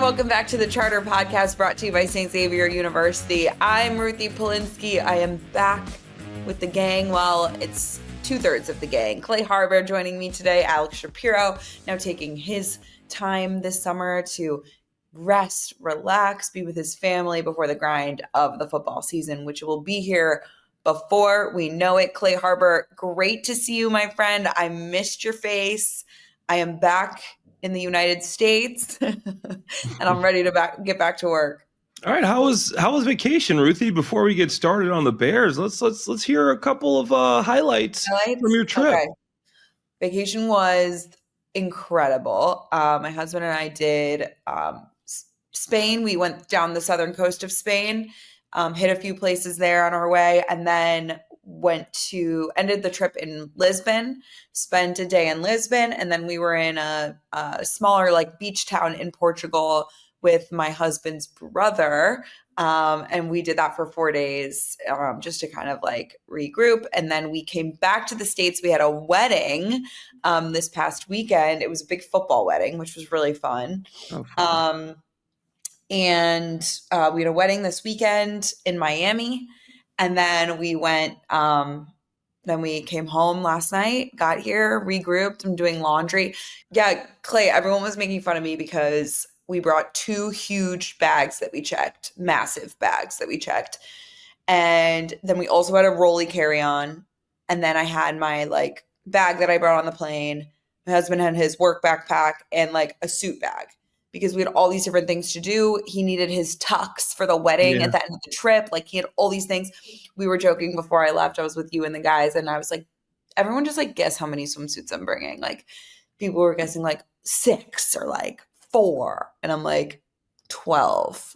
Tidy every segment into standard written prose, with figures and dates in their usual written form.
welcome back to the Charter Podcast brought to you by St. Xavier University. I'm Ruthie Polinsky. I am back with the gang. Well, it's two-thirds of the gang. 𝗂𝗄𝗏 joining me today. 𝗪𝐼ce 𝗄𝗏, now taking his time this summer to rest, relax, be with his family before the grind of the football season, which will be here before we know it. 𝗂𝗄𝗏, great to see you, my friend. I missed your face. I am back in the United States, and I'm ready to get back to work. All right, how was vacation, Ruthie? Before we get started on the Bears, let's hear a couple of highlights from your trip. Okay. Vacation was incredible. My husband and I did Spain. We went down the southern coast of Spain, hit a few places there on our way, and then ended the trip in Lisbon, spent a day in Lisbon, and then we were in a smaller beach town in Portugal with my husband's brother. And we did that for 4 days just to kind of regroup. And then we came back to the States. We had a wedding this past weekend. It was a big football wedding, which was really fun. And we had a wedding this weekend in Miami. And then we went, then we came home last night, got here, regrouped. I'm doing laundry. Yeah, Clay, everyone was making fun of me because we brought 2 huge bags that we checked, massive bags that we checked. And then we also had a rolly carry-on. And then I had my bag that I brought on the plane. My husband had his work backpack and a suit bag, because we had all these different things to do. He needed his tux for the wedding at the end of the trip. He had all these things. We were joking before I left. I was with you and the guys, and I was like, everyone just guess how many swimsuits I'm bringing. People were guessing 6 or 4. And I'm 12.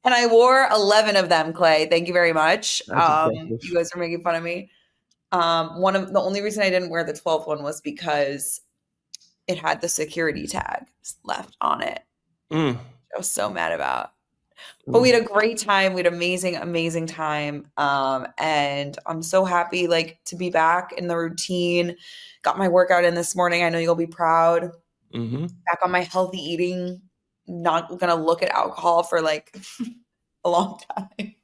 And I wore 11 of them, Clay. Thank you very much. You guys are making fun of me. The only reason I didn't wear the 12th one was because it had the security tag left on it. I was so mad about. But we had a great time. We had an amazing time. And I'm so happy to be back in the routine. Got my workout in this morning. I know you'll be proud. Back on my healthy eating. Not going to look at alcohol for a long time.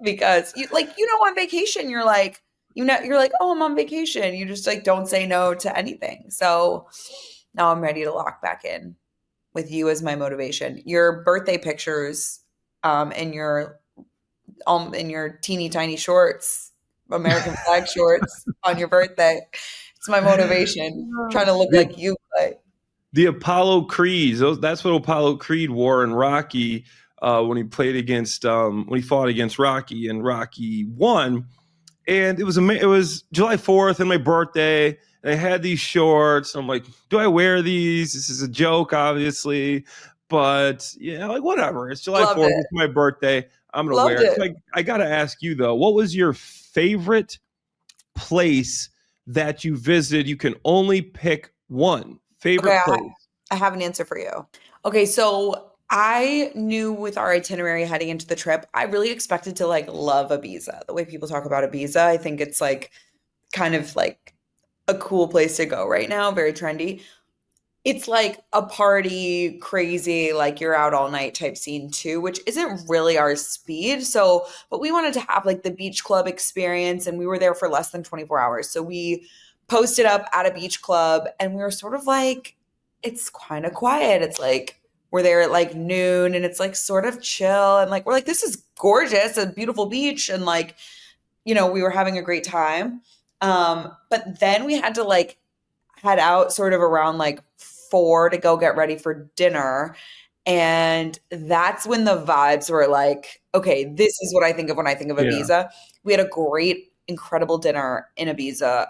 Because on vacation, you're oh, I'm on vacation. You just don't say no to anything. So now I'm ready to lock back in with you as my motivation. Your birthday pictures, in your teeny tiny shorts, American flag shorts on your birthday. It's my motivation. Trying to look like you, Clay. The Apollo Creeds. That's what Apollo Creed wore in Rocky when he played against when he fought against Rocky, and Rocky won. And it was July 4th and my birthday, and I had these shorts. I'm like, do I wear these? This is a joke, obviously, but whatever. It's July 4th. It's my birthday. I'm gonna wear it. So I gotta ask you though, what was your favorite place that you visited? You can only pick one favorite place. I have an answer for you. Okay, so I knew with our itinerary heading into the trip, I really expected to love Ibiza. The way people talk about Ibiza, I think it's kind of a cool place to go right now, very trendy. It's a party, crazy, you're out all night type scene too, which isn't really our speed. So, but we wanted to have the beach club experience, and we were there for less than 24 hours. So we posted up at a beach club, and we were sort of it's kind of quiet. It's we're there at noon, and it's sort of chill, and we're this is gorgeous, a beautiful beach, and we were having a great time. But then we had to head out sort of around 4 to go get ready for dinner. And that's when the vibes were okay, this is what I think of when I think of Ibiza. We had a great, incredible dinner in Ibiza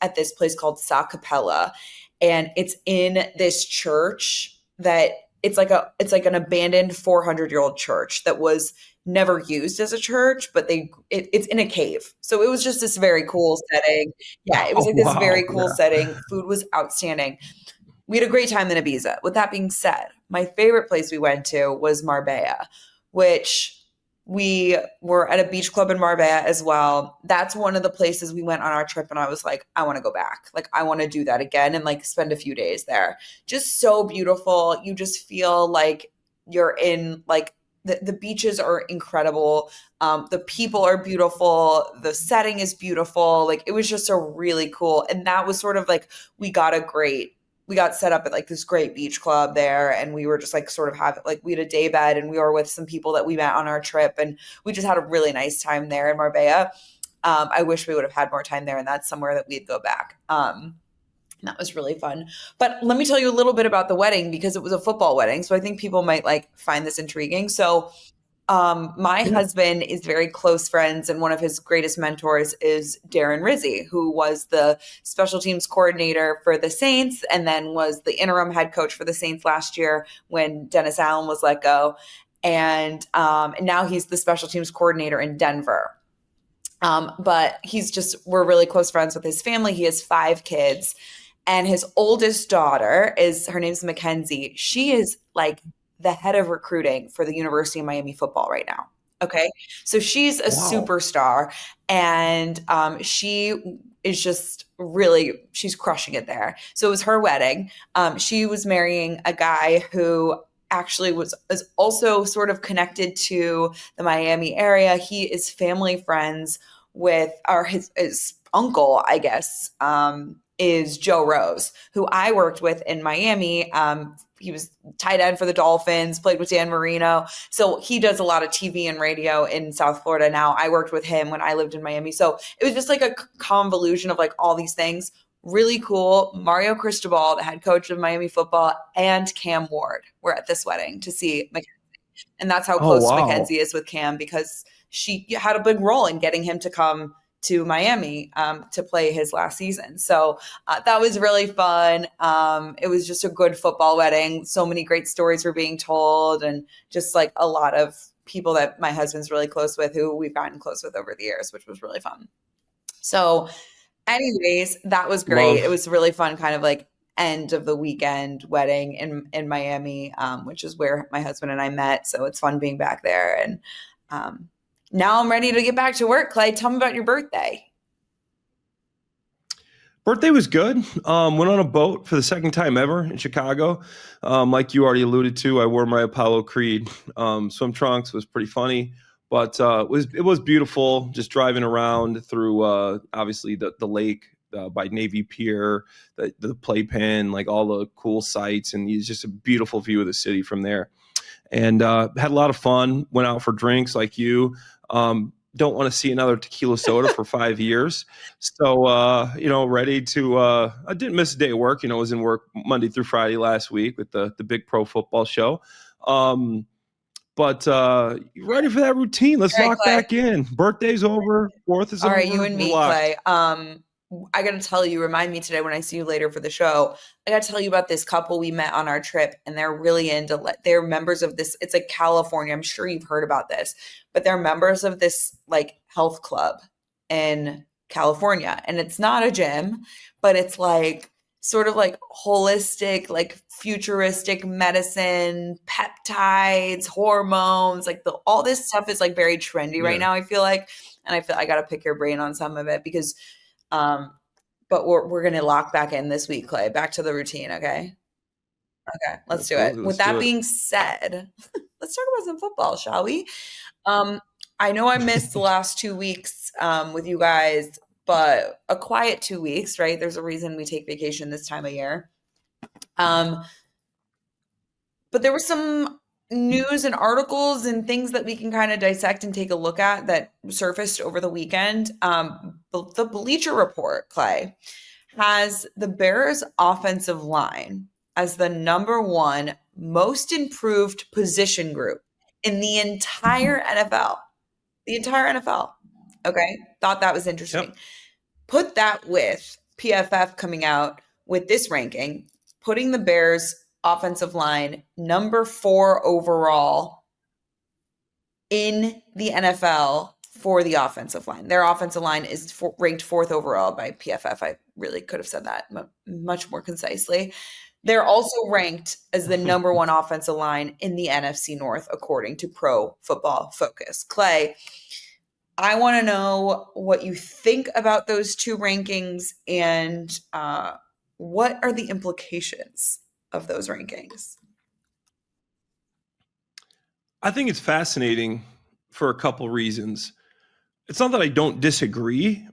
at this place called 𝗪𝗏 𝗪𝗀. And it's in this church that it's an abandoned 400-year-old church that was never used as a church, but it's in a cave. So it was just this very cool setting. Yeah, it was this very cool setting. Food was outstanding. We had a great time in Ibiza. With that being said, my favorite place we went to was Marbella, which We were at a beach club in Marbella as well. That's one of the places we went on our trip, and I was like, I want to go back. Like, I want to do that again and like spend a few days there. Just so beautiful. You just feel like you're in like the beaches are incredible. The people are beautiful. The setting is beautiful. Like, it was just a really cool. And that was sort of like we got set up at like this great beach club there, and we were just like sort of have like we had a day bed, and we were with some people that we met on our trip, and we just had a really nice time there in Marbella. I wish we would have had more time there, and that's somewhere that we'd go back. And that was really fun. But let me tell you a little bit about the wedding, because it was a football wedding, so I think people might like find this intriguing. So my husband is very close friends, and one of his greatest mentors is 𝗵𝗏, who was the special teams coordinator for the Saints and then was the interim head coach for the Saints last year when Dennis Allen was let go. And now he's the special teams coordinator in Denver. But we're really close friends with his family. He has 5 kids, and his oldest daughter her name's 𝗻𝗁cy. She is like the head of recruiting for the University of Miami football right now. Okay. So she's a superstar, and she is just she's crushing it there. So it was her wedding. She was marrying a guy who actually is also sort of connected to the Miami area. He is family friends with his uncle, I guess, is Joe Rose, who I worked with in Miami. He was tight end for the Dolphins, played with Dan Marino. So he does a lot of TV and radio in South Florida now. I worked with him when I lived in Miami. So it was just like a convolution of like all these things. Really cool. Mario Cristobal, the head coach of Miami football, and Cam Ward were at this wedding to see 𝗻𝗁cy. And that's how close 𝗻𝗁cy is with Cam, because she had a big role in getting him to come to Miami to play his last season. So that was really fun. It was just a good football wedding. So many great stories were being told, and just like a lot of people that my husband's really close with, who we've gotten close with over the years, which was really fun. So anyways, that was great. It was really fun, kind of like end of the weekend wedding in Miami, which is where my husband and I met. So it's fun being back there. And now I'm ready to get back to work. Clay, tell me about your birthday. Birthday was good. Went on a boat for the second time ever in Chicago. Like you already alluded to, I wore my Apollo Creed swim trunks. Was pretty funny, but it was beautiful. Just driving around through obviously the lake by Navy Pier, the playpen, like all the cool sights, and it's just a beautiful view of the city from there. And had a lot of fun. Went out for drinks like you. Don't want to see another tequila soda for 5 years. So, ready to, I didn't miss a day of work. I was in work Monday through Friday last week with the big pro football show. But ready for that routine. Let's lock back in. Birthday's over. 4th is over. All right, you and me, Clay. I got to tell you, remind me today when I see you later for the show, I got to tell you about this couple we met on our trip, and they're really they're members of this. It's like California. I'm sure you've heard about this, but they're members of this like health club in California. And it's not a gym, but it's like sort of like holistic, like futuristic medicine, peptides, hormones, like all this stuff is like very trendy right now, I feel like. And I got to pick your brain on some of it because but we're going to lock back in this week, Clay. Back to the routine, okay? Okay, let's do it. With that being said, let's talk about some football, shall we? I know I missed the last 2 weeks with you guys, but a quiet 2 weeks, right? There's a reason we take vacation this time of year. But there was some news and articles and things that we can kind of dissect and take a look at that surfaced over the weekend. The Bleacher Report, Clay, has the Bears offensive line as the number 1 most improved position group in the entire NFL. The entire NFL. Okay. Thought that was interesting. Yep. Put that with PFF coming out with this ranking, putting the Bears offensive line number 4 overall in the NFL for the offensive line. Their offensive line is ranked 4th overall by PFF. I really could have said that much more concisely. They're also ranked as the number one offensive line in the NFC North, according to Pro Football Focus. Clay, I want to know what you think about those two rankings and what are the implications of those rankings? I think it's fascinating for a couple reasons. It's not that I don't disagree,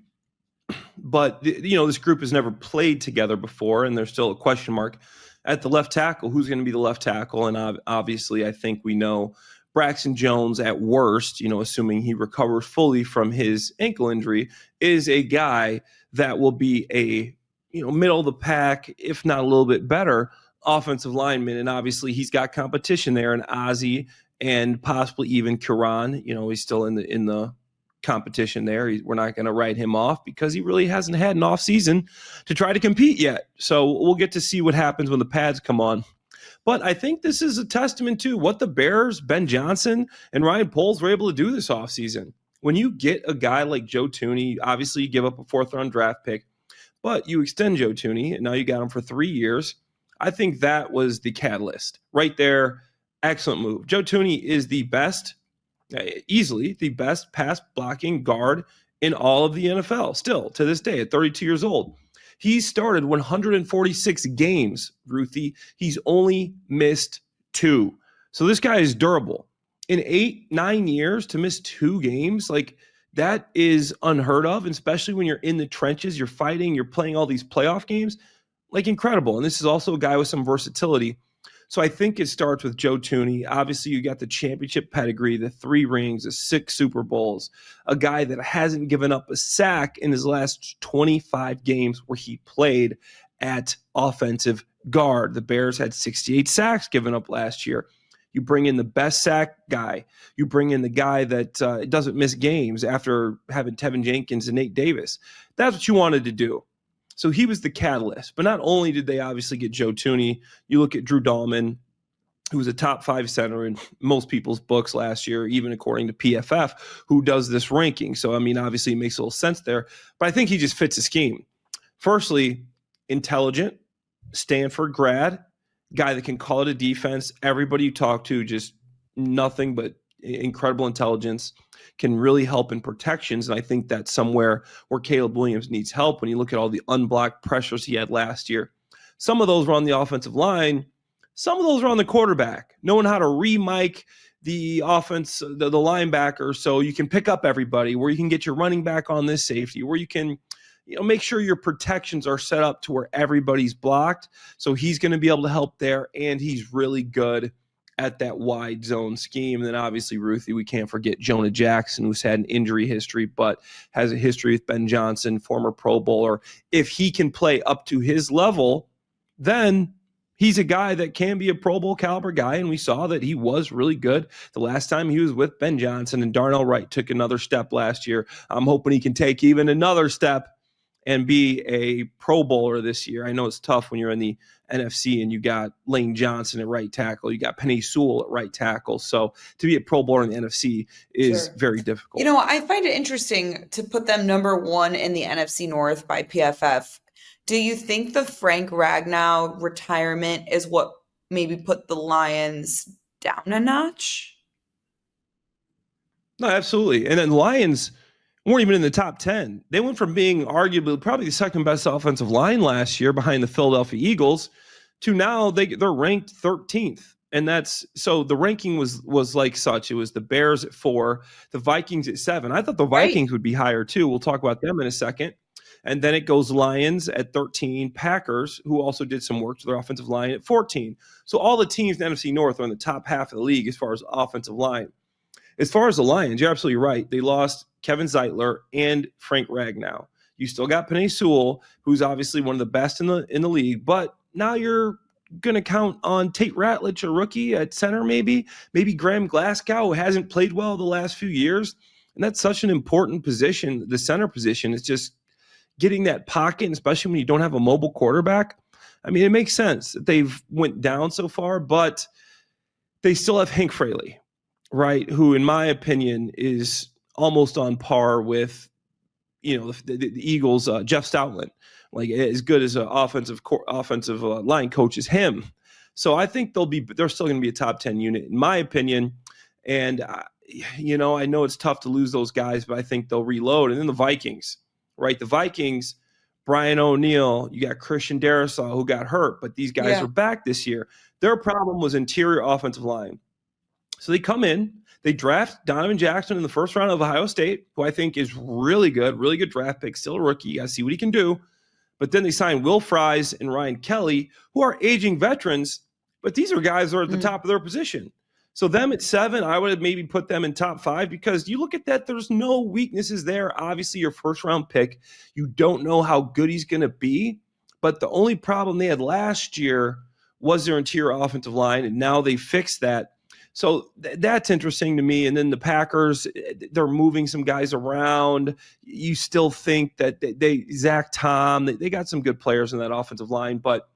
but this group has never played together before, and there's still a question mark at the left tackle. Who's going to be the left tackle? And obviously, I think we know Braxton Jones, at worst, assuming he recovers fully from his ankle injury, is a guy that will be a middle of the pack, if not a little bit better, offensive lineman. And obviously, he's got competition there in 𝗦𝗦cy and possibly even 𝗵𝗀. He's still in the competition there. We're not going to write him off because he really hasn't had an off season to try to compete yet. So we'll get to see what happens when the pads come on. But I think this is a testament to what the Bears, Ben Johnson, and Ryan Poles were able to do this offseason. When you get a guy like Joe 𝗀ηce, obviously you give up a 4th-round draft pick, but you extend Joe 𝗀ηce, and now you got him for 3 years. I think that was the catalyst. Right there, excellent move. Joe 𝗀ηce is the best, easily the best pass-blocking guard in all of the NFL, still to this day at 32 years old. He's started 146 games, Ruthie. He's only missed 2. So this guy is durable. In 8-9 years to miss 2 games, like that is unheard of, especially when you're in the trenches, you're fighting, you're playing all these playoff games, like incredible. And this is also a guy with some versatility. So I think it starts with Joe 𝗀ηce. Obviously, you got the championship pedigree, the 3 rings, the 6 Super Bowls, a guy that hasn't given up a sack in his last 25 games where he played at offensive guard. The Bears had 68 sacks given up last year. You bring in the best sack guy. You bring in the guy that doesn't miss games after having Tevin Jenkins and Nate Davis. That's what you wanted to do. So he was the catalyst. But not only did they obviously get Joe 𝗀ηce, you look at Drew Dalman, who was a top 5 center in most people's books last year, even according to PFF, who does this ranking. So, obviously it makes a little sense there. But I think he just fits the scheme. Firstly, intelligent, Stanford grad, guy that can call it a defense. Everybody you talk to, just nothing but incredible intelligence, can really help in protections. And I think that's somewhere where Caleb Williams needs help when you look at all the unblocked pressures he had last year. Some of those were on the offensive line. Some of those were on the quarterback, knowing how to re-mic the offense, the linebacker, so you can pick up everybody, where you can get your running back on this safety, where you can make sure your protections are set up to where everybody's blocked. So he's going to be able to help there, and he's really good at that wide zone scheme. And then obviously, Ruthie, we can't forget Jonah Jackson, who's had an injury history, but has a history with Ben Johnson, former Pro Bowler. If he can play up to his level, then he's a guy that can be a Pro Bowl caliber guy, and we saw that he was really good the last time he was with Ben Johnson, and Darnell Wright took another step last year. I'm hoping he can take even another step and be a Pro Bowler this year. I know it's tough when you're in the NFC and you got Lane Johnson at right tackle, you got 𝗵𝗍 Sewell at right tackle. So to be a Pro Bowler in the NFC is very difficult. I find it interesting to put them number 1 in the NFC North by PFF. Do you think the Frank Ragnow retirement is what maybe put the Lions down a notch? No, absolutely. And then the Lions weren't even in the top 10. They went from being arguably probably the second best offensive line last year behind the Philadelphia Eagles to now they're ranked 13th. And that's so the ranking was like such. It was the Bears at 4, the Vikings at 7. I thought the Vikings would be higher too. We'll talk about them in a second. And then it goes Lions at 13, Packers, who also did some work to their offensive line, at 14. So all the teams in the NFC North are in the top half of the league as far as offensive line. As far as the Lions, you're absolutely right. They lost Kevin Zeitler and Frank Ragnow. You still got 𝗵𝗍 Sewell, who's obviously one of the best in the league, but now you're going to count on Tate Ratledge, a rookie at center, maybe Graham Glasgow, who hasn't played well the last few years. And that's such an important position. The center position is just getting that pocket, and especially when you don't have a mobile quarterback. It makes sense that they've went down so far, but they still have Hank Fraley, right? Who, in my opinion, is almost on par with the Eagles, Jeff Stoutland, like as good as an offensive line coach as him. So I think they're still going to be a top 10 unit, in my opinion. And, I know it's tough to lose those guys, but I think they'll reload. And then the Vikings, right? The Vikings, Brian O'Neill, you got Christian Darrisaw who got hurt, but these guys are back this year. Their problem was interior offensive line. So they come in, they draft Donovan Jackson in the first round of Ohio State, who I think is really good draft pick, still a rookie. You got to see what he can do. But then they signed Will Fries and Ryan Kelly, who are aging veterans, but these are guys that are at the top of their position. So them at 7, I would have maybe put them in top 5 because you look at that, there's no weaknesses there. Obviously, your first round pick, you don't know how good he's going to be. But the only problem they had last year was their interior offensive line, and now they fixed that. So that's interesting to me. And then the Packers, they're moving some guys around. You still think that Zach Tom, they got some good players in that offensive line, but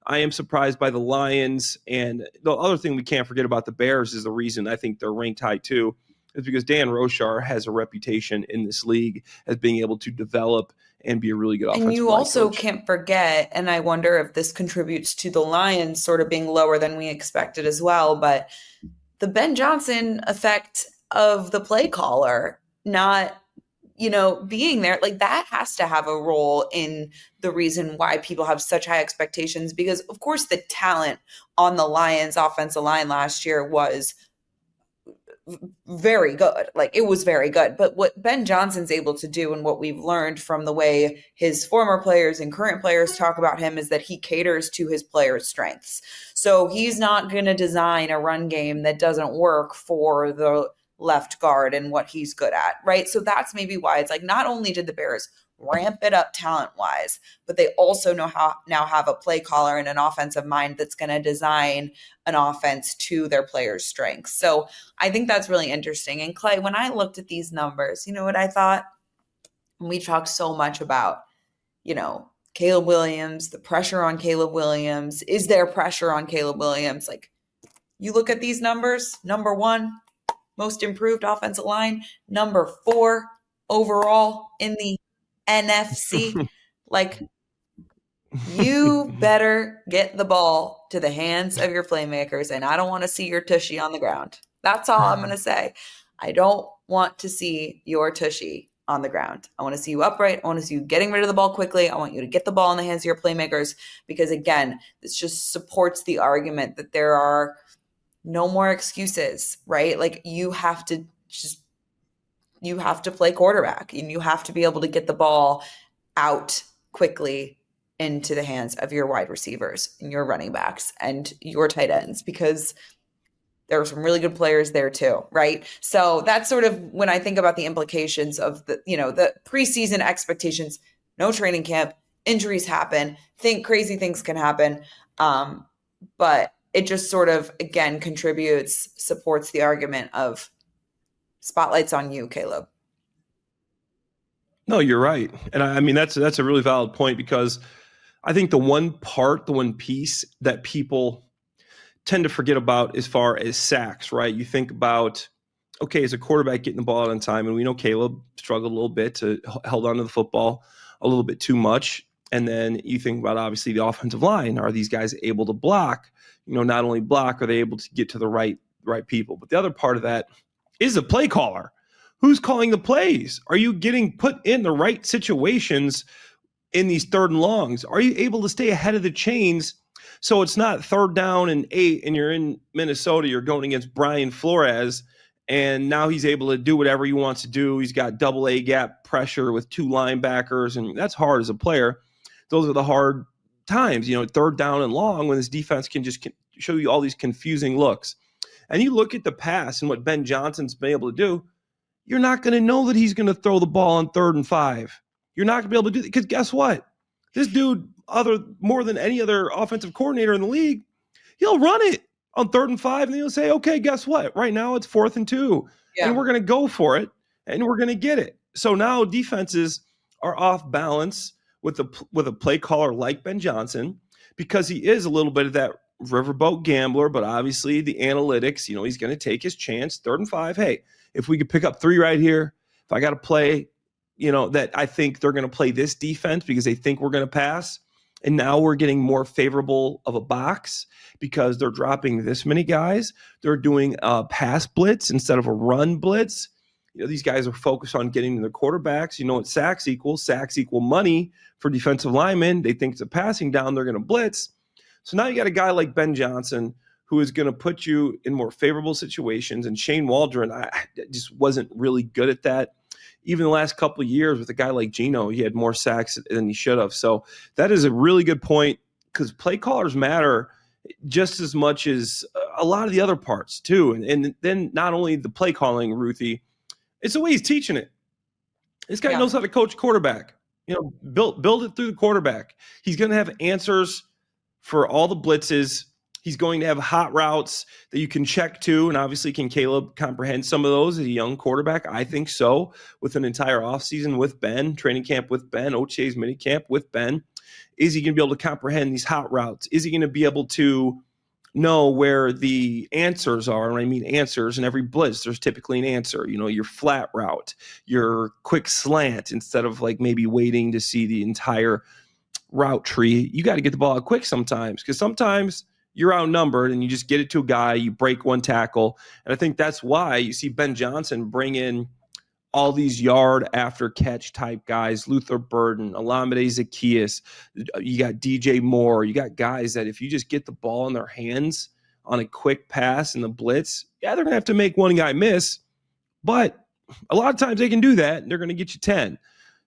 I am surprised by the Lions. And the other thing we can't forget about the Bears is the reason I think they're ranked high too, is because Dan Rochar has a reputation in this league as being able to develop and be a really good offensive And you line also coach. Can't forget, and I wonder if this contributes to the Lions sort of being lower than we expected as well, but the Ben Johnson effect of the play caller not being there, like that has to have a role in the reason why people have such high expectations, because of course the talent on the Lions offensive line last year was very good. Like it was very good. But what Ben Johnson's able to do and what we've learned from the way his former players and current players talk about him is that he caters to his players' strengths. So he's not going to design a run game that doesn't work for the left guard and what he's good at, right? So that's maybe why it's like not only did the Bears ramp it up talent-wise, but they also now have a play caller and an offensive mind that's going to design an offense to their players' strengths. So I think that's really interesting. And Clay, when I looked at these numbers, you know what I thought? We talked so much about, Caleb Williams, the pressure on Caleb Williams. Is there pressure on Caleb Williams? Like you look at these numbers, number 1, most improved offensive line, number 4 overall in the NFC. Like you better get the ball to the hands of your playmakers, and I don't want to see your tushy on the ground. That's all I'm going to say. I don't want to see your tushy on the ground. I want to see you upright. I want to see you getting rid of the ball quickly. I want you to get the ball in the hands of your playmakers because, again, this just supports the argument that there are no more excuses, right? Like you have to play quarterback and you have to be able to get the ball out quickly into the hands of your wide receivers and your running backs and your tight ends because there are some really good players there too, right? So that's sort of when I think about the implications of the preseason expectations, no training camp, injuries happen, crazy things can happen. But it just sort of, again, supports the argument of spotlight's on you, Caleb. No, you're right. And I mean, that's a really valid point because I think the one piece that people tend to forget about as far as sacks, right? You think about, okay, as a quarterback getting the ball out on time, and we know Caleb struggled a little bit held onto the football a little bit too much. And then you think about, obviously, the offensive line. Are these guys able to block? Not only block, are they able to get to the right people? But the other part of that is the play caller. Who's calling the plays? Are you getting put in the right situations in these 3rd and longs? Are you able to stay ahead of the chains so it's not 3rd down and 8 and you're in Minnesota, you're going against Brian Flores, and now he's able to do whatever he wants to do. He's got double A gap pressure with 2 linebackers, and that's hard as a player. Those are the hard times, 3rd down and long when this defense can just show you all these confusing looks. And you look at the pass and what Ben Johnson's been able to do, you're not going to know that he's going to throw the ball on 3rd and 5. You're not going to be able to do that because guess what? This dude, more than any other offensive coordinator in the league, he'll run it on 3rd and 5, and he'll say, okay, guess what? Right now it's 4th and 2, and we're going to go for it, and we're going to get it. So now defenses are off balance with a play caller like Ben Johnson because he is a little bit of that riverboat gambler, but obviously the analytics, he's going to take his chance. 3rd and 5. Hey, if we could pick up 3 right here, if I got to play, that I think they're going to play this defense because they think we're going to pass. And now we're getting more favorable of a box because they're dropping this many guys. They're doing a pass blitz instead of a run blitz. These guys are focused on getting to their quarterbacks. You know what sacks equal? Sacks equal money for defensive linemen. They think it's a passing down. They're going to blitz. So now you got a guy like Ben Johnson who is going to put you in more favorable situations. And Shane Waldron, I just wasn't really good at that. Even the last couple of years with a guy like Geno, he had more sacks than he should have. So that is a really good point because play callers matter just as much as a lot of the other parts too. And then not only the play calling, Ruthie, it's the way he's teaching it. This guy knows how to coach quarterback. Build it through the quarterback. He's going to have answers for all the blitzes. He's going to have hot routes that you can check to, and obviously can Caleb comprehend some of those as a young quarterback? I think so, with an entire offseason with Ben, training camp with Ben, OTA's mini camp with Ben. Is he going to be able to comprehend these hot routes? Is he going to be able to know where the answers are? And I mean answers. In every blitz, there's typically an answer. Your flat route, your quick slant, instead of like maybe waiting to see the entire route tree. You got to get the ball out quick sometimes because sometimes you're outnumbered and you just get it to a guy, you break one tackle. And I think that's why you see Ben Johnson bring in all these yard after catch type guys, Luther Burden, 𝗦liche 𝗰𝗶𝗹. You got DJ Moore. You got guys that if you just get the ball in their hands on a quick pass in the blitz, they're going to have to make one guy miss. But a lot of times they can do that. And they're going to get you 10.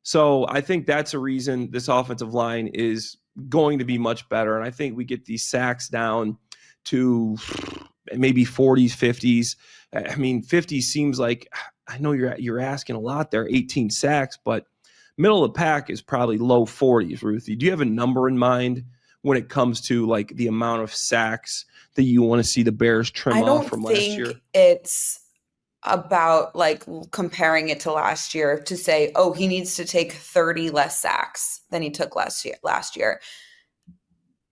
So I think that's a reason this offensive line is going to be much better. And I think we get these sacks down to maybe 40s, 50s. I mean, 50 seems like, I know you're asking a lot there, 18 sacks, but middle of the pack is probably low 40s, Ruthie. Do you have a number in mind when it comes to like the amount of sacks that you want to see the Bears trim off from last year? I don't think it's about like comparing it to last year to say, oh, he needs to take 30 less sacks than he took last year.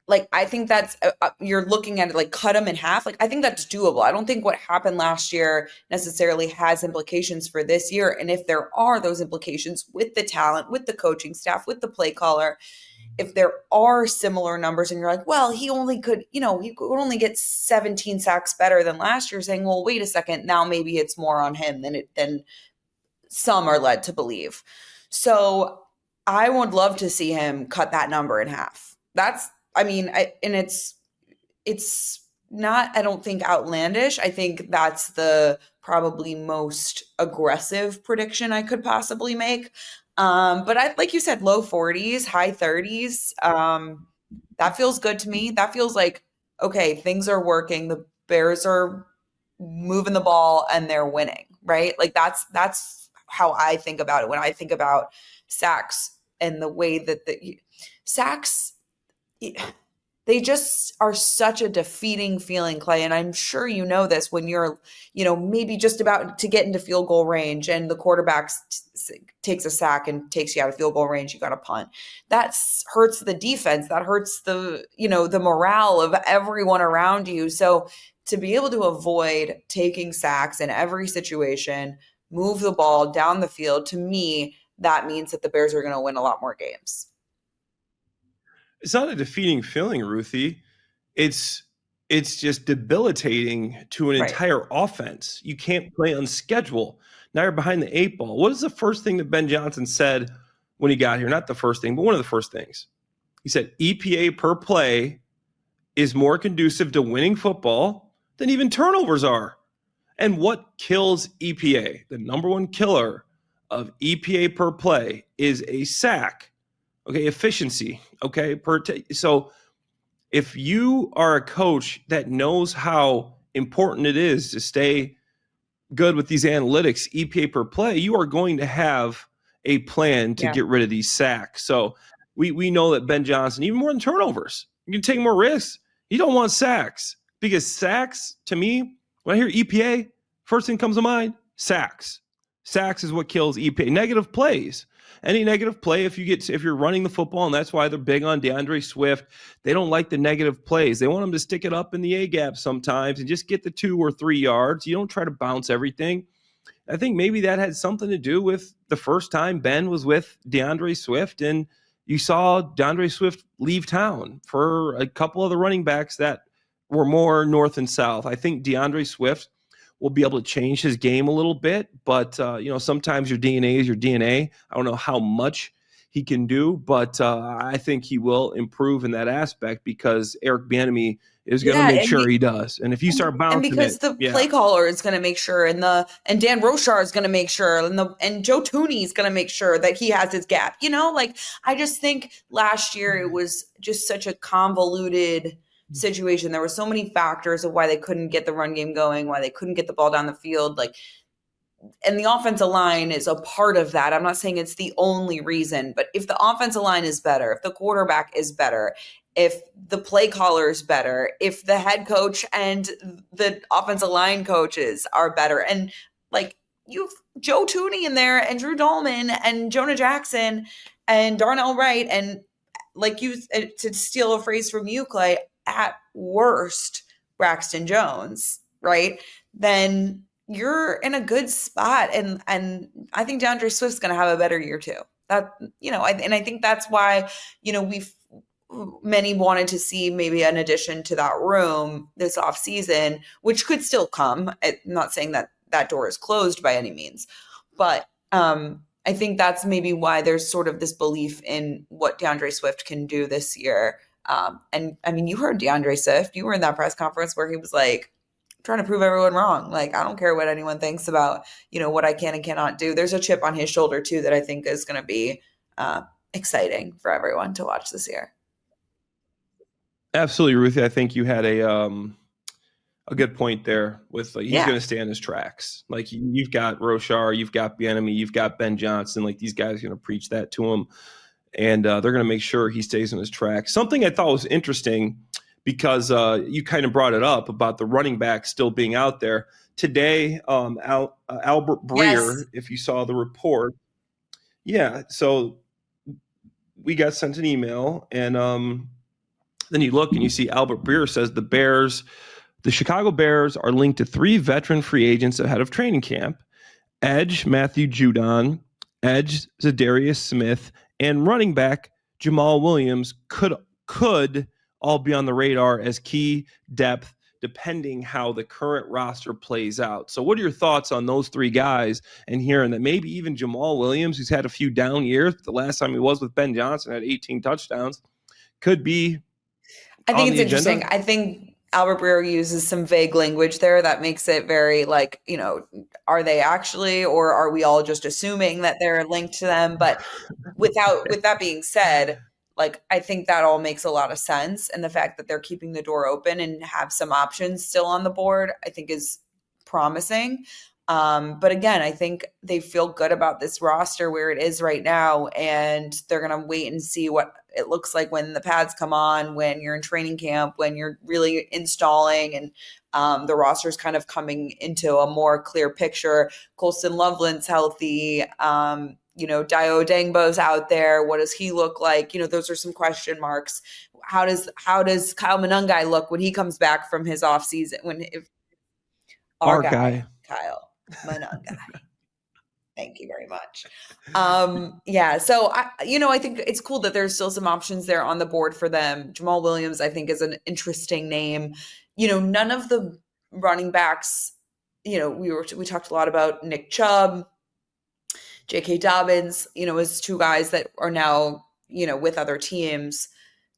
Like, I think that's, you're looking at it like cut him in half. Like, I think that's doable. I don't think what happened last year necessarily has implications for this year. And if there are those implications with the talent, with the coaching staff, with the play caller, if there are similar numbers and you're like, well, he could only get 17 sacks better than last year, saying, well, wait a second, now maybe it's more on him than some are led to believe. So I would love to see him cut that number in half. It's not, I don't think, outlandish. I think that's the probably most aggressive prediction I could possibly make. But like you said, low 40s, high 30s, that feels good to me. That feels like, okay, things are working. The Bears are moving the ball and they're winning, right? Like that's how I think about it. When I think about sacks and the way that the sacks, they just are such a defeating feeling, Clay. And I'm sure you know this when you're, maybe just about to get into field goal range and the quarterback takes a sack and takes you out of field goal range, you got to punt. That hurts the defense. That hurts the morale of everyone around you. So to be able to avoid taking sacks in every situation, move the ball down the field, to me, that means that the Bears are going to win a lot more games. It's not a defeating feeling, Ruthie. It's just debilitating to an entire offense. You can't play on schedule. Now you're behind the 8 ball. What is the first thing that Ben Johnson said when he got here? Not the first thing, but one of the first things. He said EPA per play is more conducive to winning football than even turnovers are. And what kills EPA? The number one killer of EPA per play is a sack. Okay, efficiency. Okay, so if you are a coach that knows how important it is to stay good with these analytics, EPA per play, you are going to have a plan to get rid of these sacks. So we know that Ben Johnson, even more than turnovers, you can take more risks. You don't want sacks because sacks, to me, when I hear EPA, first thing comes to mind, sacks. Sacks is what kills EPA. Negative plays. Any negative play, if you're running the football, and that's why they're big on DeAndre Swift, they don't like the negative plays. They want them to stick it up in the A gap sometimes and just get the 2 or 3 yards. You don't try to bounce everything. I think maybe that had something to do with the first time Ben was with 𝗵'Andre Swift, and you saw 𝗵'Andre Swift leave town for a couple of the running backs that were more north and south. I think 𝗵'Andre Swift will be able to change his game a little bit, but sometimes your DNA is your DNA. I don't know how much he can do, but I think he will improve in that aspect because Eric Bieniemy is going to make sure he does. And if you start bouncing because the play caller is going to make sure, and Dan Rochar is going to make sure, and Joe Thuney is going to make sure that he has his gap. I just think last year it was just such a convoluted situation. There were so many factors of why they couldn't get the run game going, why they couldn't get the ball down the field. And the offensive line is a part of that. I'm not saying it's the only reason, but if the offensive line is better, if the quarterback is better, if the play caller is better, if the head coach and the offensive line coaches are better, and you've Joe Thuney in there and Drew Dolman and Jonah Jackson and Darnell Wright, and to steal a phrase from you, Clay, at worst, Braxton Jones, right? Then you're in a good spot. And I think 𝗵'Andre Swift's going to have a better year too. I think that's why, many wanted to see maybe an addition to that room this offseason, which could still come. I'm not saying that door is closed by any means, but I think that's maybe why there's sort of this belief in what 𝗵'Andre Swift can do this year. And I mean, you heard 𝗵'Andre Swift, you were in that press conference where he was trying to prove everyone wrong. I don't care what anyone thinks about, what I can and cannot do. There's a chip on his shoulder too, that I think is going to be exciting for everyone to watch this year. Absolutely, Ruthie. I think you had a good point there with he's going to stay on his tracks. You've got Rochar, you've got Bieniemy, you've got Ben Johnson. These guys are going to preach that to him, and they're going to make sure he stays on his tracks. Something I thought was interesting, because you kind of brought it up about the running back still being out there today. Albert Breer, if you saw the report, so we got sent an email, and then you look and you see Albert Breer says the Chicago Bears are linked to 3 veteran free agents ahead of training camp: edge Matthew Judon, edge Za'Darius Smith, and running back Jamaal Williams could all be on the radar as key depth, depending how the current roster plays out. So what are your thoughts on those 3 guys, and hearing that maybe even Jamaal Williams, who's had a few down years, the last time he was with Ben Johnson had 18 touchdowns, could be I think it's interesting. I think Albert Breer uses some vague language there that makes it very are they actually, or are we all just assuming that they're linked to them? But with that being said, I think that all makes a lot of sense. And the fact that they're keeping the door open and have some options still on the board, I think is promising. But again, I think they feel good about this roster where it is right now, and they're going to wait and see what it looks like when the pads come on, when you're in training camp, when you're really installing, and the roster's kind of coming into a more clear picture. Colston Loveland's healthy. Dayo Dangbo's out there. What does he look like? Those are some question marks. How does Kyle Monangai look when he comes back from his off season? Our guy, Kyle Monangai. Thank you very much. So I think it's cool that there's still some options there on the board for them. Jamaal Williams, I think, is an interesting name. None of the running backs, we talked a lot about Nick Chubb, J.K. Dobbins, as 2 guys that are now, with other teams.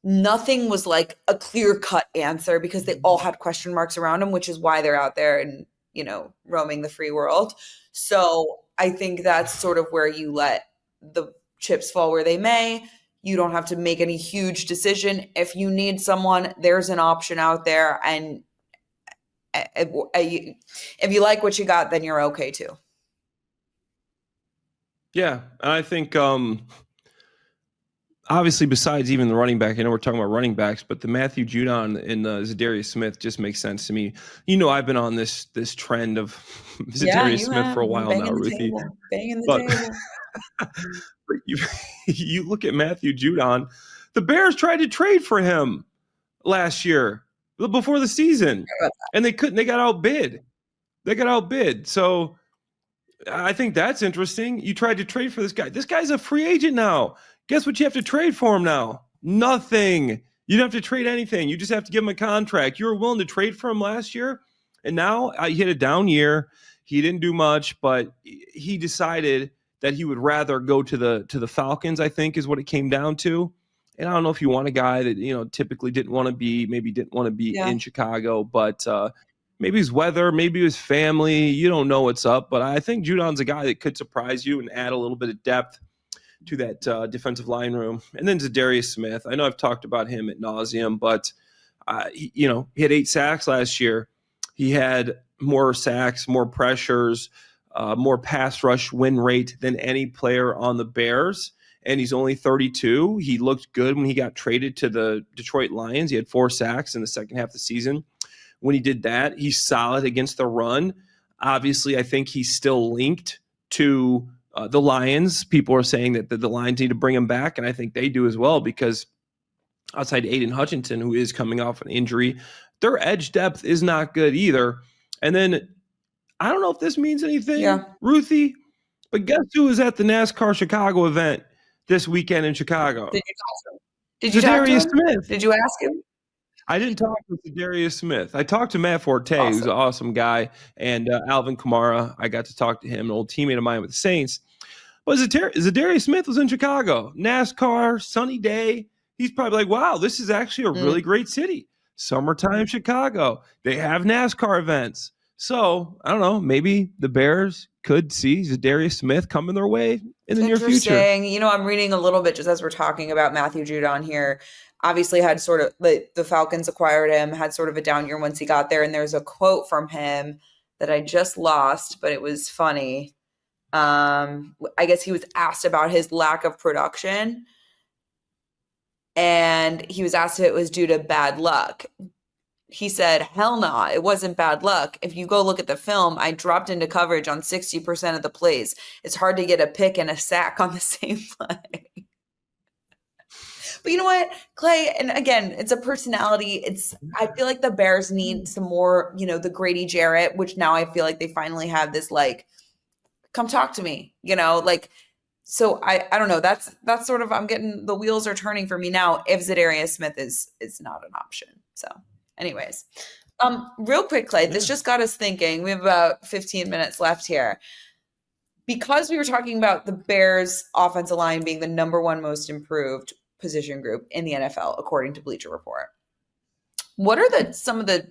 Nothing was a clear-cut answer because they all had question marks around them, which is why they're out there and, roaming the free world. So I think that's sort of where you let the chips fall where they may. You don't have to make any huge decision. If you need someone, there's an option out there. And if you like what you got, then you're okay too. Yeah. And I think, obviously, besides even the running back, I know we're talking about running backs, but the Matthew Judon and Za'Darius Smith just makes sense to me. I've been on this trend of Za'Darius Smith for a while now, Ruthie. Banging the table. You look at Matthew Judon. The Bears tried to trade for him last year before the season, and they couldn't. They got outbid. So I think that's interesting. You tried to trade for this guy. This guy's a free agent now. Guess what you have to trade for him now? Nothing. You don't have to trade anything. You just have to give him a contract. You were willing to trade for him last year, and now he hit a down year. He didn't do much, but he decided that he would rather go to the Falcons, I think is what it came down to. And I don't know if you want a guy that, typically didn't want to be in Chicago, but maybe his weather, maybe his family, you don't know what's up. But I think Judon's a guy that could surprise you and add a little bit of depth to that defensive line room. And then 𝗻𝗃rius Smith. I know I've talked about him ad nauseum, but he had 8 sacks last year. He had more sacks, more pressures, more pass rush win rate than any player on the Bears. And he's only 32. He looked good when he got traded to the Detroit Lions. He had 4 sacks in the second half of the season. When he did that, he's solid against the run. Obviously, I think he's still linked to the Lions. People are saying that the Lions need to bring him back, and I think they do as well, because outside Aiden Hutchinson, who is coming off an injury, their edge depth is not good either. And then I don't know if this means anything, Ruthie, but guess who was at the NASCAR Chicago event this weekend in Chicago? Did you talk to him? Smith. Did you ask him? I didn't talk to 𝗻𝗃rius Smith. I talked to Matt Forte, who's an awesome guy, and Alvin Kamara. I got to talk to him, an old teammate of mine with the Saints. But 𝗻𝗃rius Smith was in Chicago, NASCAR, sunny day. He's probably like, wow, this is actually a really great city. Summertime Chicago. They have NASCAR events. So, I don't know, maybe the Bears could see 𝗻𝗃rius Smith coming their way in the near future. I'm reading a little bit just as we're talking about Matthew Judon here. Obviously had sort of the Falcons acquired him, had sort of a down year once he got there. And there's a quote from him that I just lost, but it was funny. I guess he was asked about his lack of production, and he was asked if it was due to bad luck. He said, hell no, it wasn't bad luck. If you go look at the film, I dropped into coverage on 60% of the plays. It's hard to get a pick and a sack on the same play. But you know what, Clay, and again, it's a personality. I feel like the Bears need some more, the Grady Jarrett, which now I feel like they finally have this, come talk to me, so I don't know. That's sort of, I'm getting, the wheels are turning for me now if 𝗻𝗃rius Smith is not an option. So anyways, real quick, Clay, this just got us thinking. We have about 15 minutes left here. Because we were talking about the Bears offensive line being the number 1 most improved position group in the NFL, according to Bleacher Report. What are some of the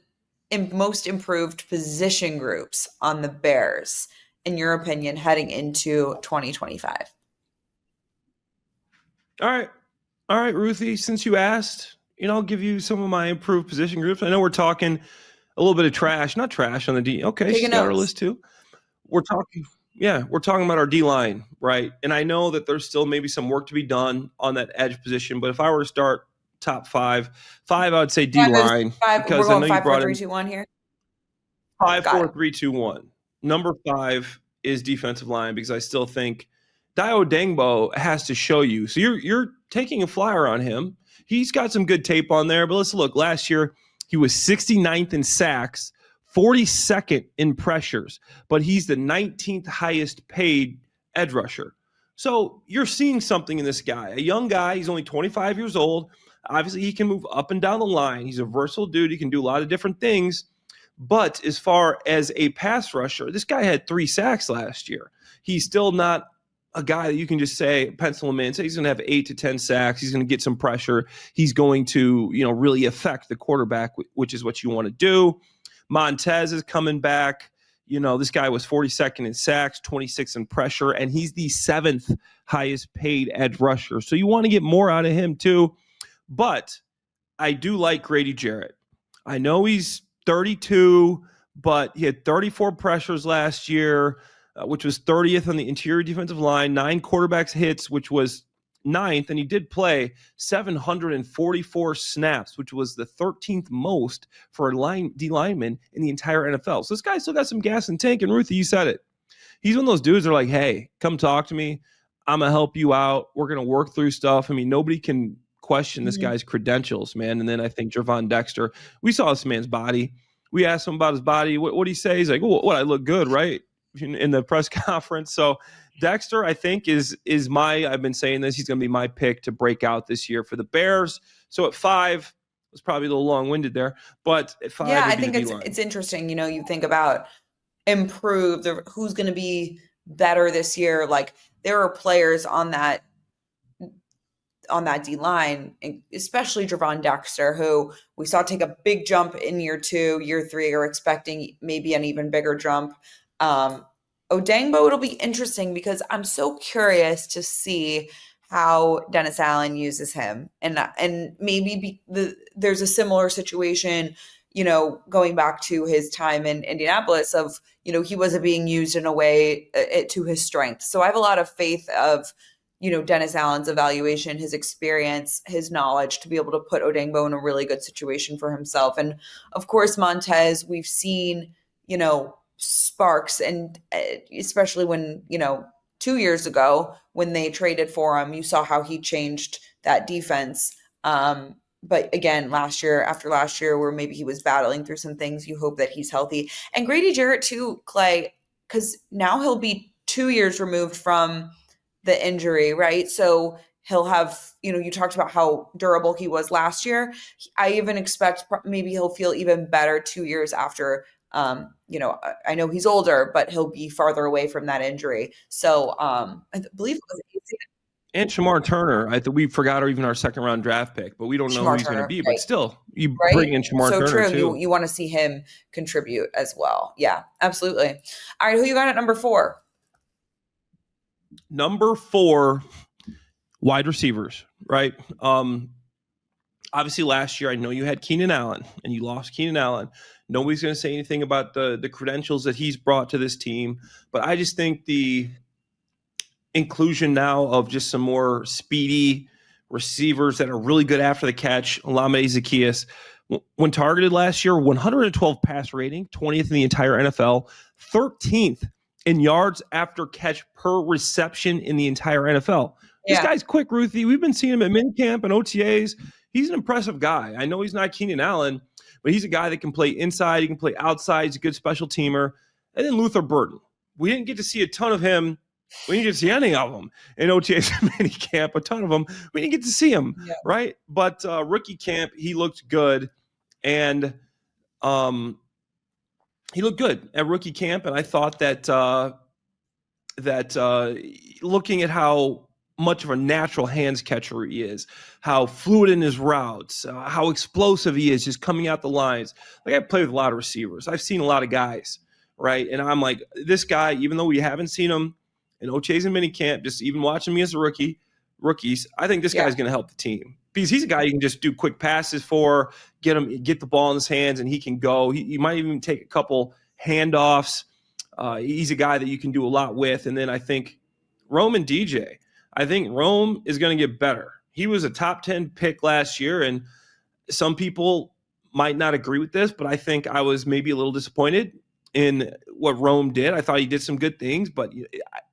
most improved position groups on the Bears, in your opinion, heading into 2025? All right, Ruthie, since you asked, I'll give you some of my improved position groups. I know we're talking a little bit of trash, not trash on the D. Okay, she's got our list too. We're talking about our D-line, right? And I know that there's still maybe some work to be done on that edge position, but if I were to start top 5, I would say D-line. Because I know 5, 4, 3, 2, 1 here. 5, 4, 3, 2, 1. Number 5 is defensive line, because I still think Dayo Odeyingbo has to show you. So you're taking a flyer on him. He's got some good tape on there, but let's look. Last year, he was 69th in sacks, 42nd in pressures, but he's the 19th highest paid edge rusher. So you're seeing something in this guy, a young guy. He's only 25 years old. Obviously, he can move up and down the line. He's a versatile dude. He can do a lot of different things. But as far as a pass rusher, this guy had 3 sacks last year. He's still not a guy that you can just say, pencil him in, say he's going to have 8 to 10 sacks. He's going to get some pressure. He's going to, really affect the quarterback, which is what you want to do. Montez is coming back. This guy was 42nd in sacks, 26th in pressure, and he's the 7th highest paid edge rusher. So you want to get more out of him too. But I do like Grady Jarrett. I know he's 32, but he had 34 pressures last year, which was 30th on the interior defensive line, 9 quarterbacks hits, which was 9th, and he did play 744 snaps, which was the 13th most for a D lineman in the entire NFL. So this guy still got some gas in the tank, and Ruthie, you said it. He's one of those dudes that are like, hey, come talk to me. I'm going to help you out. We're going to work through stuff. I mean, nobody can question this guy's credentials, man. And then I think Gervon Dexter, we saw this man's body. We asked him about his body. What did he say? He's like, well, what, I look good, right? in the press conference. So Dexter, I think, is I've been saying this, he's going to be my pick to break out this year for the Bears. So at 5, was probably a little long-winded there, but at 5, yeah, I think it's interesting. You think about who's going to be better this year. Like, there are players on that D line, especially Javon Dexter, who we saw take a big jump in year 2, year 3, are expecting maybe an even bigger jump. Odiengbo, it'll be interesting because I'm so curious to see how Dennis Allen uses him, and maybe there's a similar situation, going back to his time in Indianapolis of, he wasn't being used in a way to his strength. So I have a lot of faith of, Dennis Allen's evaluation, his experience, his knowledge to be able to put Odiengbo in a really good situation for himself. And of course, Montez, we've seen, sparks, and especially when, 2 years ago when they traded for him, you saw how he changed that defense. But again, after last year, where maybe he was battling through some things, you hope that he's healthy. And Grady Jarrett too, Clay, because now he'll be 2 years removed from the injury, right? So he'll have, you talked about how durable he was last year. I even expect maybe he'll feel even better 2 years after. I know he's older, but he'll be farther away from that injury. So I believe it was and Shamar Turner. I think we forgot even our second-round draft pick, but we don't know who he's going to be. Right. But still, you bring in Shamar Turner true. too. You want to see him contribute as well. Yeah, absolutely. All right, who you got at number 4? Number 4, wide receivers, right? Obviously, last year, I know you had Keenan Allen, and you lost Keenan Allen. Nobody's going to say anything about the credentials that he's brought to this team, but I just think the inclusion now of just some more speedy receivers that are really good after the catch, 𝗻𝗂 𝗪𝒃𝒽s, when targeted last year, 112 pass rating, 20th in the entire NFL, 13th in yards after catch per reception in the entire NFL. This guy's quick, Ruthie. We've been seeing him at minicamp and OTAs. He's an impressive guy. I know he's not Keenan Allen, but he's a guy that can play inside. He can play outside. He's a good special teamer. And then Luther Burden. We didn't get to see a ton of him. We didn't get to see any of them in OTAs and minicamp, a ton of them. We didn't get to see him, right? But rookie camp, he looked good. And he looked good at rookie camp. And I thought that looking at how much of a natural hands catcher he is, how fluid in his routes, how explosive he is just coming out the lines. Like, I play with a lot of receivers. I've seen a lot of guys, right? And I'm like, this guy, even though we haven't seen him in OTAs and minicamp, just even watching me as a rookies, I think this guy's going to help the team. Because he's a guy you can just do quick passes for, get the ball in his hands, and he can go. He might even take a couple handoffs. He's a guy that you can do a lot with. And then I think Rome and DJ. I think Rome is going to get better. He was a top 10 pick last year, and some people might not agree with this, but I think I was maybe a little disappointed in what Rome did. I thought he did some good things, but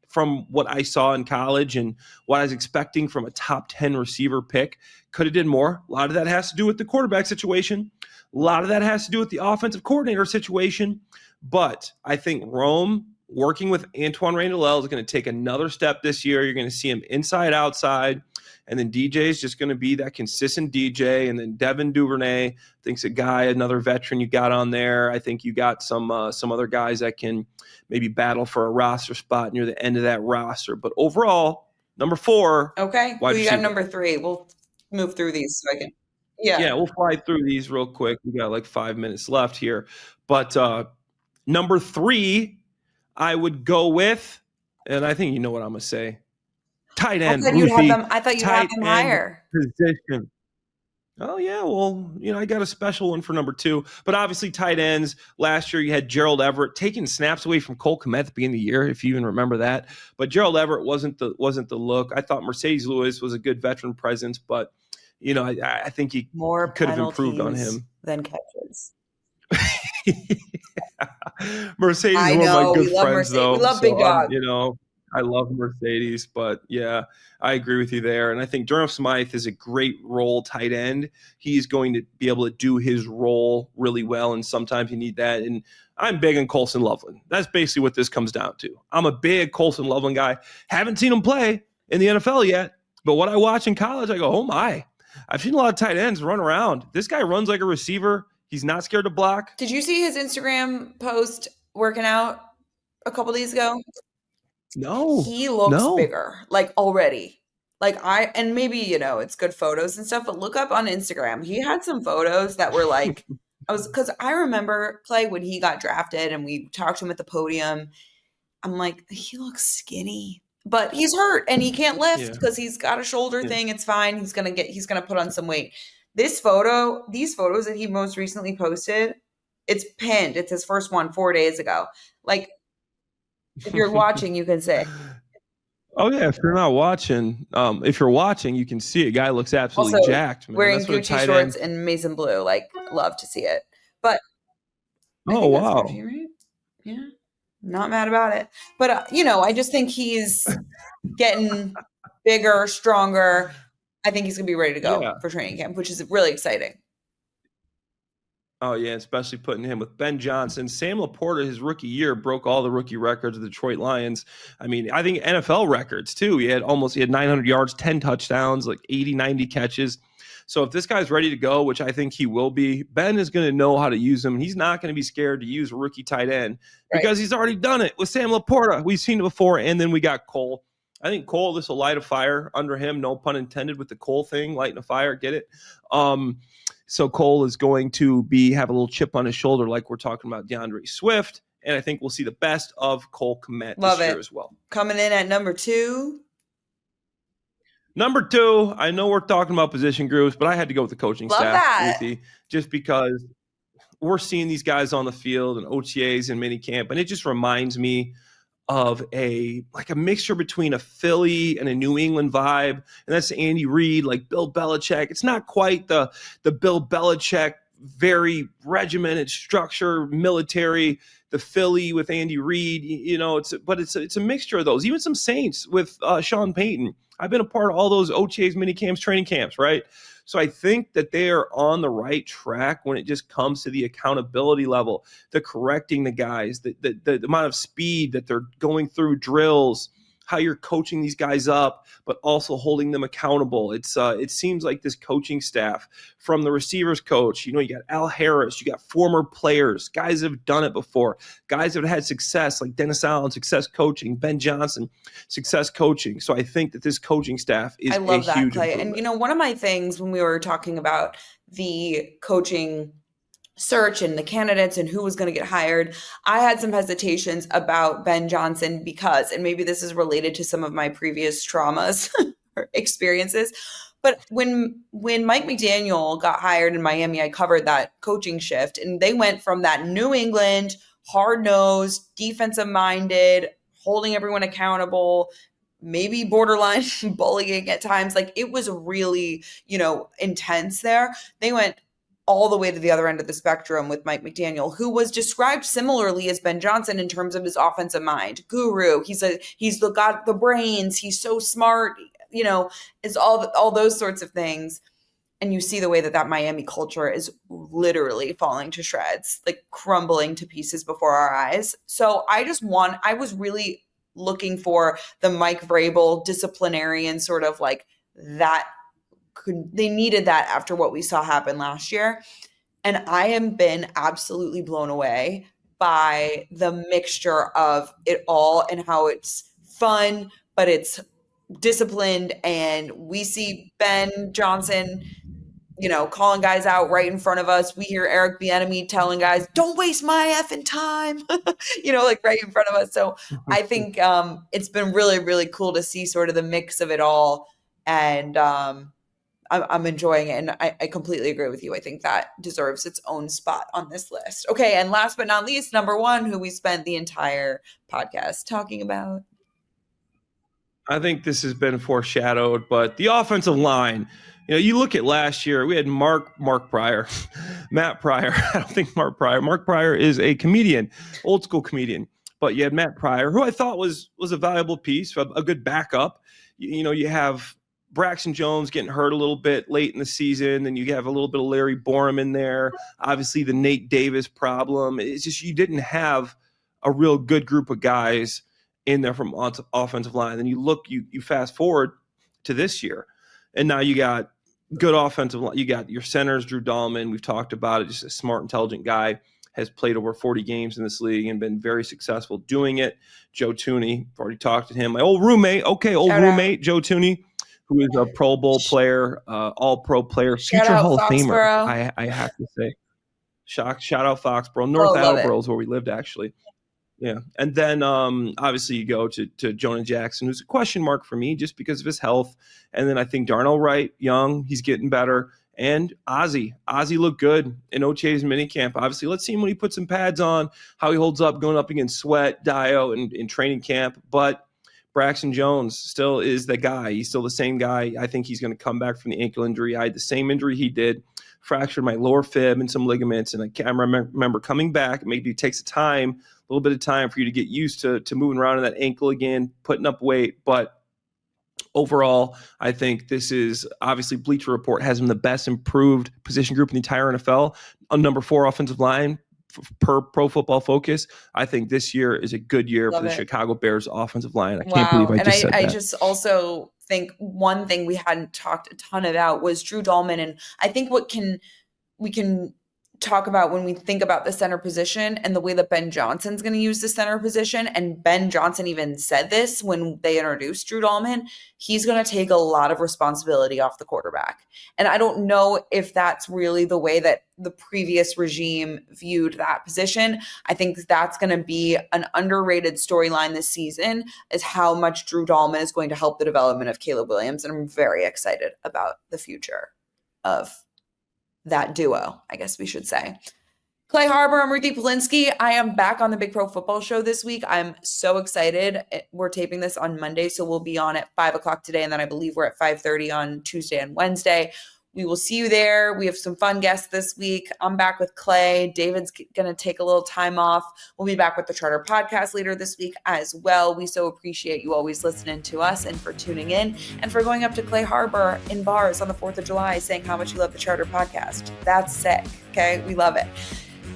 from what I saw in college and what I was expecting from a top 10 receiver pick, could have did more. A lot of that has to do with the quarterback situation. A lot of that has to do with the offensive coordinator situation. But I think Rome, working with Antoine Randall, is going to take another step this year. You're going to see him inside, outside. And then DJ is just going to be that consistent DJ. And then Devin Duvernay, I think's a guy, another veteran you got on there. I think you got some other guys that can maybe battle for a roster spot near the end of that roster. But overall, number 4. Okay. Who you got number 3? We'll move through these so I can. Yeah, we'll fly through these real quick. We got like 5 minutes left here. But number 3, I would go with, and I think you know what I'm going to say, tight end. I thought you'd have them higher. Position. Oh, yeah. Well, I got a special one for number 2. But obviously, tight ends. Last year, you had Gerald Everett taking snaps away from Cole Kmet at the beginning of the year, if you even remember that. But Gerald Everett wasn't the look. I thought Mercedes Lewis was a good veteran presence, but I think he could have improved on him than catches. Mercedes is one of my good friends, though. We love big dog. I love Mercedes, but yeah, I agree with you there. And I think Durham Smythe is a great role tight end. He's going to be able to do his role really well, and sometimes you need that. And I'm big on Colson Loveland. That's basically what this comes down to. I'm a big Colson Loveland guy. Haven't seen him play in the NFL yet, but what I watch in college, I go, oh my. I've seen a lot of tight ends run around. This guy runs like a receiver. He's not scared to block. Did you see his Instagram post working out a couple days ago? No. He looks bigger, like already. And maybe, it's good photos and stuff, but look up on Instagram. He had some photos that were like, because I remember Clay when he got drafted and we talked to him at the podium. I'm like, he looks skinny, but he's hurt and he can't lift because he's got a shoulder thing. It's fine. He's going to put on some weight. These photos that he most recently posted, it's pinned. It's his first one 4 days ago. Like, if you're watching, you can see. Oh yeah, if you're not watching, if you're watching, you can see it. Guy looks absolutely also, jacked, man. Wearing 𝗕𝗓𝘄 shorts and Mason blue, like, love to see it. But oh wow, Ruthie, right? Yeah, not mad about it. But I just think he's getting bigger, stronger. I think he's gonna be ready to go for training camp, which is really exciting. Oh, yeah, especially putting him with Ben Johnson. Sam Laporta, his rookie year, broke all the rookie records of the Detroit Lions. I mean, I think NFL records, too. He had 900 yards, 10 touchdowns, like 80, 90 catches. So if this guy's ready to go, which I think he will be, Ben is going to know how to use him. He's not going to be scared to use a rookie tight end because he's already done it with Sam Laporta. We've seen it before, and then we got Cole. I think Cole, this will light a fire under him. No pun intended with the Cole thing, lighting a fire. Get it? So Cole is going to have a little chip on his shoulder like we're talking about DeAndre Swift. And I think we'll see the best of Cole Kmet this year as well. Coming in at number 2. Number 2, I know we're talking about position groups, but I had to go with the coaching staff, Ruthie, just because we're seeing these guys on the field and OTAs and minicamp, and it just reminds me of a mixture between a Philly and a New England vibe. And that's Andy Reid, like Bill Belichick. It's not quite the Bill Belichick, very regimented structure, military, the Philly with Andy Reid, it's a mixture of those. Even some Saints with Sean Payton. I've been a part of all those OTAs, mini camps, training camps, right? So I think that they are on the right track when it just comes to the accountability level, the correcting the guys, the amount of speed that they're going through drills, how you're coaching these guys up, but also holding them accountable. It seems like this coaching staff, from the receivers coach, you got Al Harris, you got former players, guys that have done it before, guys that have had success like Dennis Allen, success coaching, Ben Johnson, success coaching. So I think that this coaching staff is a huge improvement. I love that, Clay. And one of my things when we were talking about the coaching search and the candidates and who was going to get hired, I had some hesitations about Ben Johnson because, and maybe this is related to some of my previous traumas or experiences, but when Mike McDaniel got hired in Miami, I covered that coaching shift, and they went from that New England, hard-nosed, defensive-minded, holding everyone accountable, maybe borderline bullying at times. Like, it was really, intense there. They went all the way to the other end of the spectrum with Mike McDaniel, who was described similarly as Ben Johnson in terms of his offensive mind. Guru. He's got the brains. He's so smart, is all those sorts of things. And you see the way that Miami culture is literally falling to shreds, like crumbling to pieces before our eyes. So I was really looking for the Mike Vrabel disciplinarian sort of like that. They needed that after what we saw happen last year. And I am been absolutely blown away by the mixture of it all and how it's fun, but it's disciplined. And we see Ben Johnson, calling guys out right in front of us. We hear Eric Bieniemy telling guys, don't waste my effing time, like right in front of us. So I think it's been really, really cool to see sort of the mix of it all. And I'm enjoying it, and I completely agree with you. I think that deserves its own spot on this list. Okay, and last but not least, number 1, who we spent the entire podcast talking about. I think this has been foreshadowed, but the offensive line. You look at last year, we had Mark Pryor, Matt Pryor. I don't think Mark Pryor. Mark Pryor is a comedian, old school comedian. But you had Matt Pryor, who I thought was a valuable piece, a good backup. You have Braxton Jones getting hurt a little bit late in the season, and you have a little bit of Larry Borum in there. Obviously, the Nate Davis problem. It's just you didn't have a real good group of guys in there from offensive line. Then you fast forward to this year, and now you got good offensive line. You got your centers, Drew Dahlman. We've talked about it. Just a smart, intelligent guy. Has played over 40 games in this league and been very successful doing it. Joe Thuney, I've already talked to him. My old roommate, Joe Thuney, who is a Pro Bowl player, all-pro player, future Hall of Famer, I have to say. Shout out Foxborough. North Attleboro is where we lived, actually. Yeah. And then obviously you go to Jonah Jackson, who's a question mark for me just because of his health. And then I think Darnell Wright, young, he's getting better. And 𝗦cie looked good in Oche's minicamp. Obviously, let's see him when he puts some pads on, how he holds up going up against Sweat, Dio, in training camp. But Braxton Jones still is the guy. He's still the same guy. I think he's going to come back from the ankle injury. I had the same injury he did, fractured my lower fib and some ligaments. And I can't remember coming back. Maybe it takes a little bit of time for you to get used to moving around in that ankle again, putting up weight. But overall, I think this is obviously Bleacher Report has him the best improved position group in the entire NFL, a number 4 offensive line per Pro Football Focus. I think this year is a good year for the Chicago Bears offensive line. I can't believe I just said that. I just also think one thing we hadn't talked a ton about was Drew Dahlman. And I think we can talk about when we think about the center position and the way that Ben Johnson's going to use the center position. And Ben Johnson even said this when they introduced Drew Dahlman, he's going to take a lot of responsibility off the quarterback. And I don't know if that's really the way that the previous regime viewed that position. I think that's going to be an underrated storyline this season, is how much Drew Dahlman is going to help the development of Caleb Williams. And I'm very excited about the future of that duo, I guess we should say. Clay Harbor, I'm Ruthie Polinsky. I am back on the Big Pro Football Show this week. I'm so excited. We're taping this on Monday, so we'll be on at 5 o'clock today, and then I believe we're at 5:30 on Tuesday and Wednesday. We will see you there. We have some fun guests this week. I'm back with Clay. David's going to take a little time off. We'll be back with the Charter Podcast later this week as well. We so appreciate you always listening to us and for tuning in and for going up to Clay Harbor in bars on the 4th of July saying how much you love the Charter Podcast. That's sick, okay? We love it.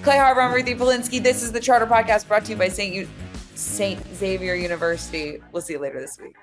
Clay Harbor, I'm Ruthie Polinsky. This is the Charter Podcast brought to you by St. Xavier University. We'll see you later this week.